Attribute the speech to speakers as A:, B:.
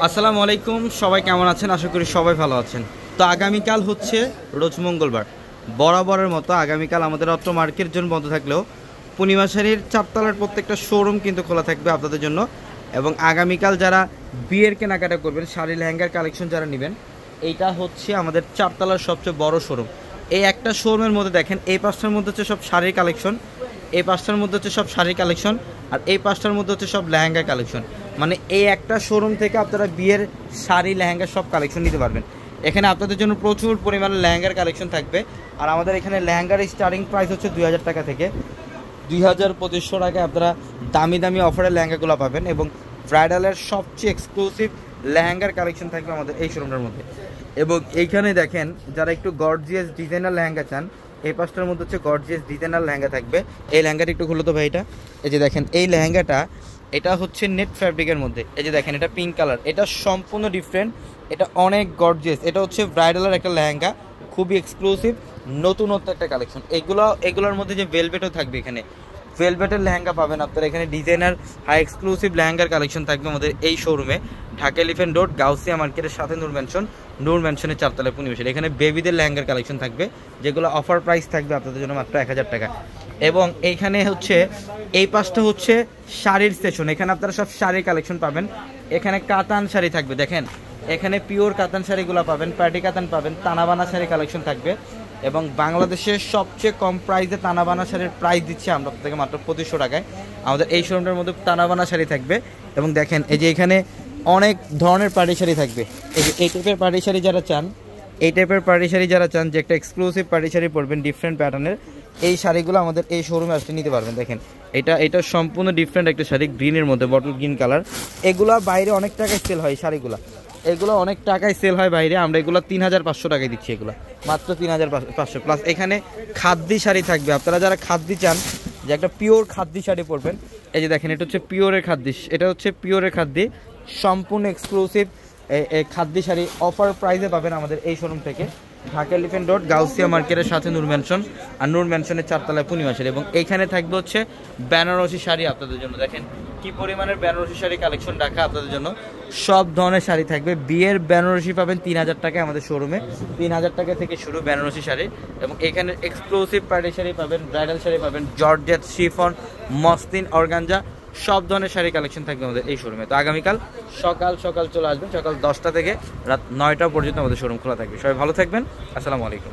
A: আসসালামু আলাইকুম, সবাই কেমন আছেন? আশা করি সবাই ভালো আছেন। তো আগামীকাল হচ্ছে রোজ মঙ্গলবার, বরাবরের মতো আগামীকাল আমাদের অত্র মার্কেট জোন বন্ধ থাকলেও পূর্ণিমা শাড়ির চারতলার প্রত্যেকটা শোরুম কিন্তু খোলা থাকবে আপনাদের জন্য। এবং আগামীকাল যারা বিয়ের কেনাকাটা করবেন, শাড়ি লেহেঙ্গার কালেকশন যারা নেবেন, এইটা হচ্ছে আমাদের চারতলার সবচেয়ে বড় শোরুম। এই একটা শোরুমের মধ্যে দেখেন, এই পাঁচটার মধ্যে হচ্ছে সব শাড়ির কালেকশন, এই পাঁচটার মধ্যে হচ্ছে সব শাড়ির কালেকশন, আর এই পাঁচটার মধ্যে হচ্ছে সব লেহেঙ্গার কালেকশন। মানে এই একটা শোরুম থেকে আপনারা বিয়ের শাড়ি লেহেঙ্গা সব কালেকশন নিতে পারবেন। এখানে আপনাদের জন্য প্রচুর পরিমাণে লেহেঙ্গার কালেকশন থাকবে। আর আমাদের এখানে লেহেঙ্গার স্টার্টিং প্রাইস হচ্ছে 2000 টাকা থেকে 2200 টাকায় আপনারা দামি দামি অফারের লেহেঙ্গাগুলো পাবেন। এবং ব্রাইডালের সবচেয়ে এক্সক্লুসিভ লেহেঙ্গার কালেকশন থাকবে আমাদের এই শোরুমটার মধ্যে। এবং এইখানে দেখেন, যারা একটু গর্জিয়াস ডিজাইনার লেহেঙ্গা চান, এই পাঁচটার মধ্যে হচ্ছে গর্জিয়াস ডিজাইনার লেহেঙ্গা থাকবে। এই লেহেঙ্গাটা একটু খুলো তো ভাই। এটা এই যে দেখেন, এই লেহেঙ্গাটা এটা হচ্ছে নেট ফ্যাব্রিকের মধ্যে। এই যে দেখেন, এটা পিঙ্ক কালার, এটা সম্পূর্ণ ডিফারেন্ট, এটা অনেক গর্জিয়াস। এটা হচ্ছে ব্রাইডালের একটা লেহেঙ্গা, খুবই এক্সক্লুসিভ নতুনত্ব একটা কালেকশন। এগুলোর মধ্যে যে ভেলভেটও থাকবে, এখানে ভেলভেটের লেহেঙ্গা পাবেন আপনারা। এখানে ডিজাইনার হাই এক্সক্লুসিভ লেহেঙ্গার কালেকশন থাকবে আমাদের এই শোরুমে, ঢাকা এলিফ্যান্ট রোড, গাউসিয়া মার্কেটের সাথে নূর ম্যানশনের চারতলায় পূর্ণিমাশাড়ি। এখানে বেবিদের লেহেঙ্গার কালেকশন থাকবে, যেগুলো অফার প্রাইস থাকবে আপনাদের জন্য মাত্র 1000 টাকা। এবং এইখানে হচ্ছে এই পাশটা হচ্ছে শাড়ির সেশন, এখানে আপনারা সব শাড়ির কালেকশন পাবেন। এখানে কাতান শাড়ি থাকবে, দেখেন এখানে পিওর কাতান শাড়িগুলো পাবেন, পার্টি কাতান পাবেন, তানাবানা শাড়ি কালেকশন থাকবে। এবং বাংলাদেশের সবচেয়ে কম প্রাইসে তানাবানা শাড়ির প্রাইস দিচ্ছি আমরা থেকে মাত্র 2500 টাকায়। আমাদের এই শোরুমটার মধ্যে তানাবানা শাড়ি থাকবে। এবং দেখেন, এই যে এখানে অনেক ধরনের পার্টি শাড়ি থাকবে। এই যে এই টাইপের পার্টি শাড়ি যারা চান, যে একটা এক্সক্লুসিভ পার্টি শাড়ি পরবেন ডিফারেন্ট প্যাটার্নের, এই শাড়িগুলো আমাদের এই শোরুমে আসলে নিতে পারবেন। দেখেন, এটা সম্পূর্ণ ডিফারেন্ট একটা শাড়ি, গ্রিনের মধ্যে, বটল গ্রিন কালার। এগুলো বাইরে অনেক টাকায় সেল হয়, শাড়িগুলো এগুলো অনেক টাকায় সেল হয় বাইরে। আমরা এগুলো 3500 টাকায় দিচ্ছি, এগুলো মাত্র 3500 প্লাস। এখানে খাদ্যি শাড়ি থাকবে, আপনারা যারা খাদ্যি চান, যে একটা পিওর খাদ্যি শাড়ি পরবেন, এই যে দেখেন, এটা হচ্ছে পিওরের খাদ্যি, এটা হচ্ছে পিওরের খাদ্যি, সম্পূর্ণ এক্সক্লুসিভ এই খাদ্যি শাড়ি অফার প্রাইসে পাবেন আমাদের এই শোরুম থেকে, ঢাকা এলিফ্যান্ট রোড, গাউসিয়া মার্কেটের সাথে নূর ম্যানশন, আর নূর ম্যানশনের চারতলায় পূর্ণিমাশাড়ি। এবং এইখানে থাকবে হচ্ছে বেনারসি শাড়ি আপনাদের জন্য। দেখেন কি পরিমাণের বেনারসি শাড়ি কালেকশন রাখা আপনাদের জন্য, সব ধরনের শাড়ি থাকবে। বিয়ের বেনারসি পাবেন 3000 টাকায় আমাদের শোরুমে, 3000 টাকা থেকে শুরু বেনারসি শাড়ি। এবং এখানে এক্সক্লুসিভ পার্টি শাড়ি পাবেন, ব্রাইডাল শাড়ি পাবেন, জর্জেট, শিফন, মসলিন, অর্গানজা, সব ধরনের শাড়ি কালেকশন থাকবে আমাদের এই শোরুমে। তো আগামীকাল সকাল সকাল চলে আসবেন, সকাল 10টা থেকে রাত 9টা পর্যন্ত আমাদের শোরুম খোলা থাকবে। সবাই ভালো থাকবেন, আসসালামু আলাইকুম।